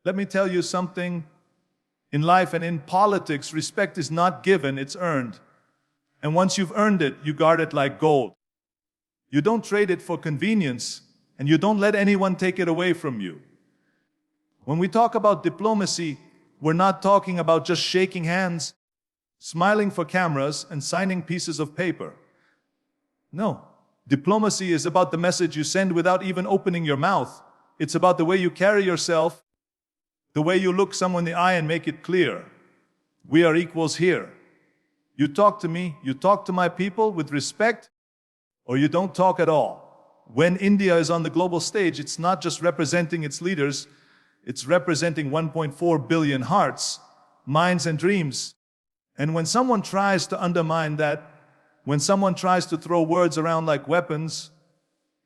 Let me tell you something. In life and in politics, respect is not given, it's earned. And once you've earned it, you guard it like gold. You don't trade it for convenience, and you don't let anyone take it away from you. When we talk about diplomacy, we're not talking about just shaking hands, smiling for cameras, and signing pieces of paper. No. Diplomacy is about the message you send without even opening your mouth. It's about the way you carry yourself, the way you look someone in the eye and make it clear. We are equals here. You talk to me, you talk to my people with respect, or you don't talk at all. When India is on the global stage, it's not just representing its leaders, it's representing 1.4 billion hearts, minds and dreams. And when someone tries to undermine that, when someone tries to throw words around like weapons,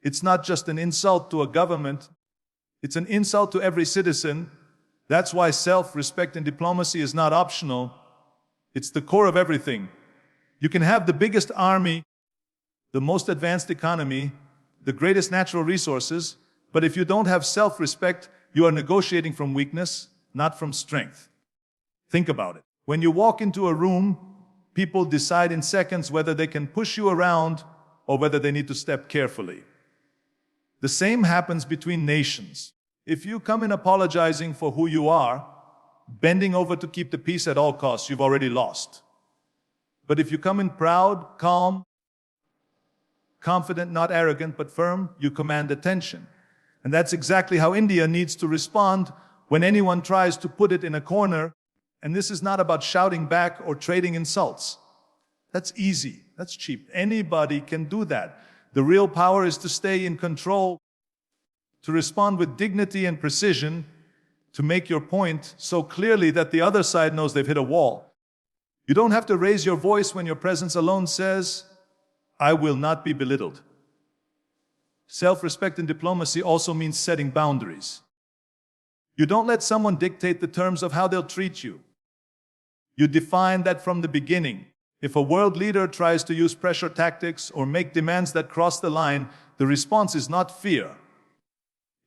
it's not just an insult to a government, it's an insult to every citizen. That's why self-respect in diplomacy is not optional. It's the core of everything. You can have the biggest army, the most advanced economy, the greatest natural resources, but if you don't have self-respect, you are negotiating from weakness, not from strength. Think about it. When you walk into a room, people decide in seconds whether they can push you around or whether they need to step carefully. The same happens between nations. If you come in apologizing for who you are, bending over to keep the peace at all costs, you've already lost. But if you come in proud, calm, confident, not arrogant, but firm, you command attention. And that's exactly how India needs to respond when anyone tries to put it in a corner. And this is not about shouting back or trading insults. That's easy. That's cheap. Anybody can do that. The real power is to stay in control, to respond with dignity and precision, to make your point so clearly that the other side knows they've hit a wall. You don't have to raise your voice when your presence alone says, "I will not be belittled." Self-respect in diplomacy also means setting boundaries. You don't let someone dictate the terms of how they'll treat you. You define that from the beginning. If a world leader tries to use pressure tactics or make demands that cross the line, the response is not fear.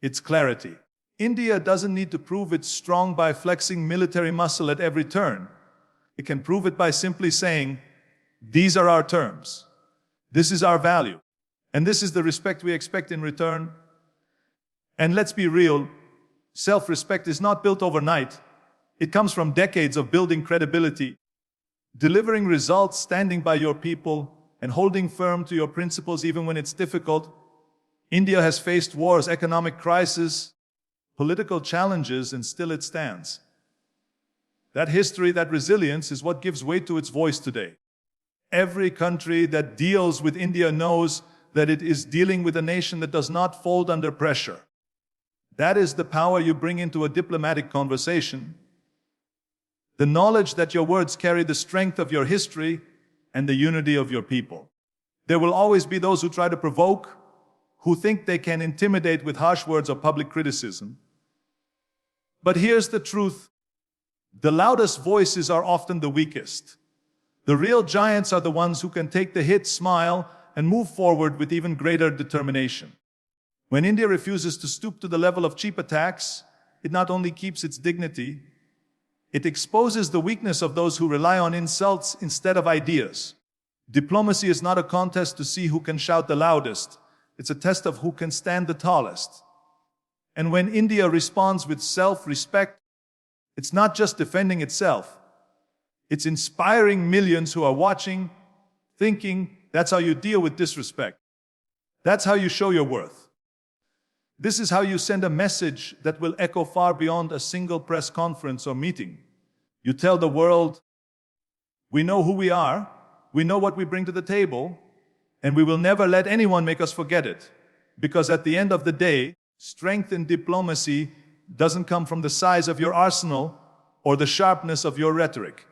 It's clarity. India doesn't need to prove it's strong by flexing military muscle at every turn. It can prove it by simply saying, "These are our terms. This is our value. And this is the respect we expect in return." And let's be real, self-respect is not built overnight. It comes from decades of building credibility, delivering results, standing by your people, and holding firm to your principles even when it's difficult. India has faced wars, economic crisis, political challenges, and still it stands. That history, that resilience is what gives weight to its voice today. Every country that deals with India knows that it is dealing with a nation that does not fold under pressure. That is the power you bring into a diplomatic conversation. The knowledge that your words carry the strength of your history and the unity of your people. There will always be those who try to provoke, who think they can intimidate with harsh words or public criticism. But here's the truth. The loudest voices are often the weakest. The real giants are the ones who can take the hit, smile, and move forward with even greater determination. When India refuses to stoop to the level of cheap attacks, it not only keeps its dignity, it exposes the weakness of those who rely on insults instead of ideas. Diplomacy is not a contest to see who can shout the loudest. It's a test of who can stand the tallest. And when India responds with self-respect, it's not just defending itself. It's inspiring millions who are watching, thinking, that's how you deal with disrespect. That's how you show your worth. This is how you send a message that will echo far beyond a single press conference or meeting. You tell the world, we know who we are, we know what we bring to the table, and we will never let anyone make us forget it. Because at the end of the day, strength in diplomacy doesn't come from the size of your arsenal or the sharpness of your rhetoric.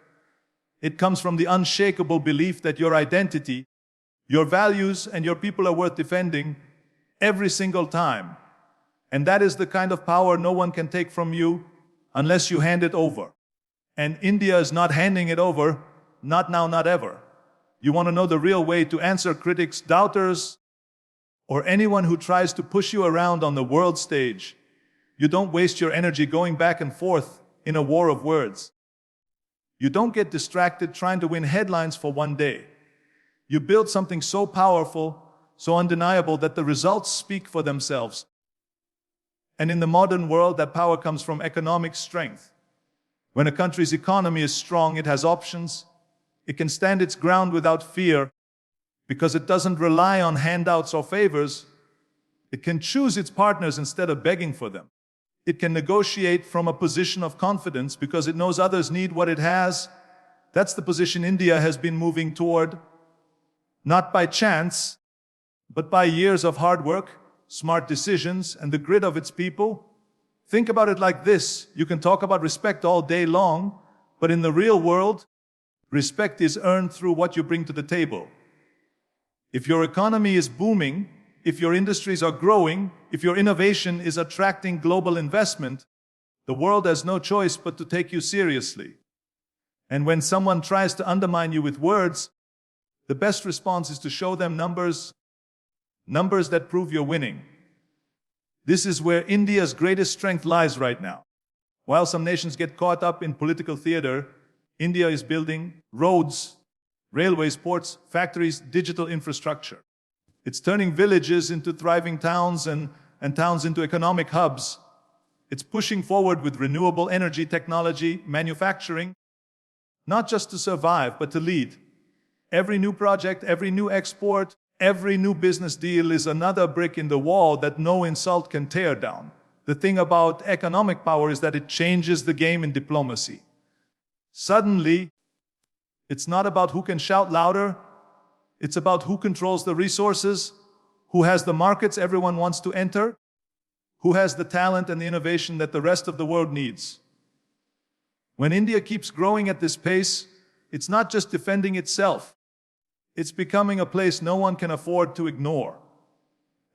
It comes from the unshakable belief that your identity, your values, and your people are worth defending every single time. And that is the kind of power no one can take from you unless you hand it over. And India is not handing it over, not now, not ever. You want to know the real way to answer critics, doubters, or anyone who tries to push you around on the world stage? You don't waste your energy going back and forth in a war of words. You don't get distracted trying to win headlines for one day. You build something so powerful, so undeniable that the results speak for themselves. And in the modern world, that power comes from economic strength. When a country's economy is strong, it has options. It can stand its ground without fear because it doesn't rely on handouts or favors. It can choose its partners instead of begging for them. It can negotiate from a position of confidence because it knows others need what it has. That's the position India has been moving toward, not by chance, but by years of hard work, smart decisions, and the grit of its people. Think about it like this. You can talk about respect all day long, but in the real world, respect is earned through what you bring to the table. If your economy is booming, if your industries are growing, if your innovation is attracting global investment, the world has no choice but to take you seriously. And when someone tries to undermine you with words, the best response is to show them numbers that prove you're winning. This is where India's greatest strength lies right now. While some nations get caught up in political theater, India is building roads, railways, ports, factories, digital infrastructure. It's turning villages into thriving towns and towns into economic hubs. It's pushing forward with renewable energy technology, manufacturing, not just to survive, but to lead. Every new project, every new export, every new business deal is another brick in the wall that no insult can tear down. The thing about economic power is that it changes the game in diplomacy. Suddenly, it's not about who can shout louder. It's about who controls the resources, who has the markets everyone wants to enter, who has the talent and the innovation that the rest of the world needs. When India keeps growing at this pace, it's not just defending itself. It's becoming a place no one can afford to ignore.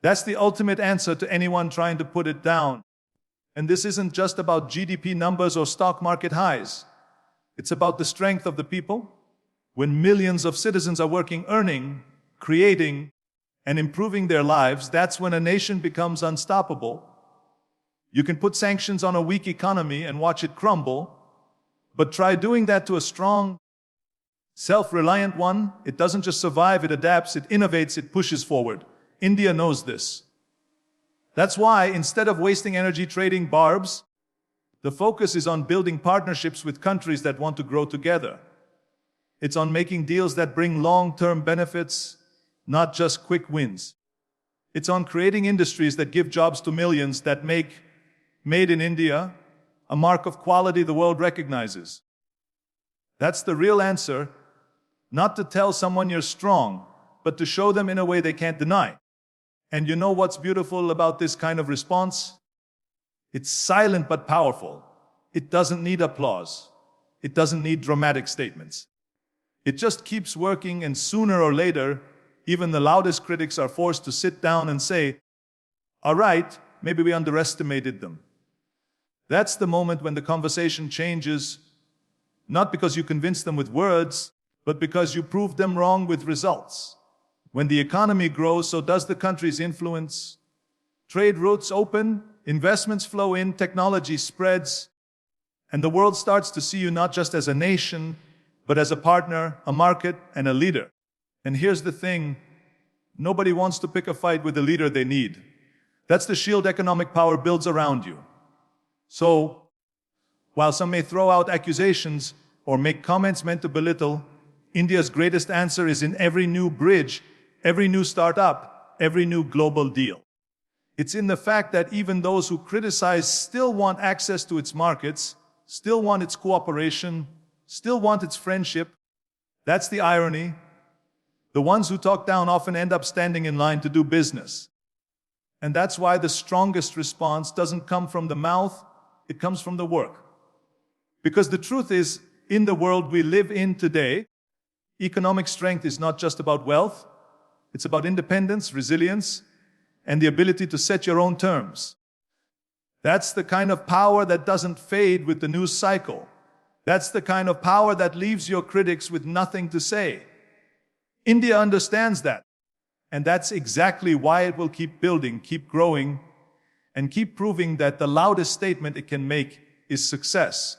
That's the ultimate answer to anyone trying to put it down. And this isn't just about GDP numbers or stock market highs. It's about the strength of the people. When millions of citizens are working, earning, creating, and improving their lives, that's when a nation becomes unstoppable. You can put sanctions on a weak economy and watch it crumble, but try doing that to a strong, self-reliant one. It doesn't just survive, it adapts, it innovates, it pushes forward. India knows this. That's why, instead of wasting energy trading barbs, the focus is on building partnerships with countries that want to grow together. It's on making deals that bring long-term benefits, not just quick wins. It's on creating industries that give jobs to millions, that make Made in India a mark of quality the world recognizes. That's the real answer, not to tell someone you're strong, but to show them in a way they can't deny. And you know what's beautiful about this kind of response? It's silent but powerful. It doesn't need applause. It doesn't need dramatic statements. It just keeps working, and sooner or later, even the loudest critics are forced to sit down and say, all right, maybe we underestimated them. That's the moment when the conversation changes, not because you convinced them with words, but because you proved them wrong with results. When the economy grows, so does the country's influence. Trade routes open, investments flow in, technology spreads, and the world starts to see you not just as a nation, but as a partner, a market, and a leader. And here's the thing, nobody wants to pick a fight with the leader they need. That's the shield economic power builds around you. So, while some may throw out accusations or make comments meant to belittle, India's greatest answer is in every new bridge, every new startup, every new global deal. It's in the fact that even those who criticize still want access to its markets, still want its cooperation, still want its friendship. That's the irony. The ones who talk down often end up standing in line to do business. And that's why the strongest response doesn't come from the mouth, it comes from the work. Because the truth is, in the world we live in today, economic strength is not just about wealth, it's about independence, resilience, and the ability to set your own terms. That's the kind of power that doesn't fade with the news cycle. That's the kind of power that leaves your critics with nothing to say. India understands that. And that's exactly why it will keep building, keep growing, and keep proving that the loudest statement it can make is success.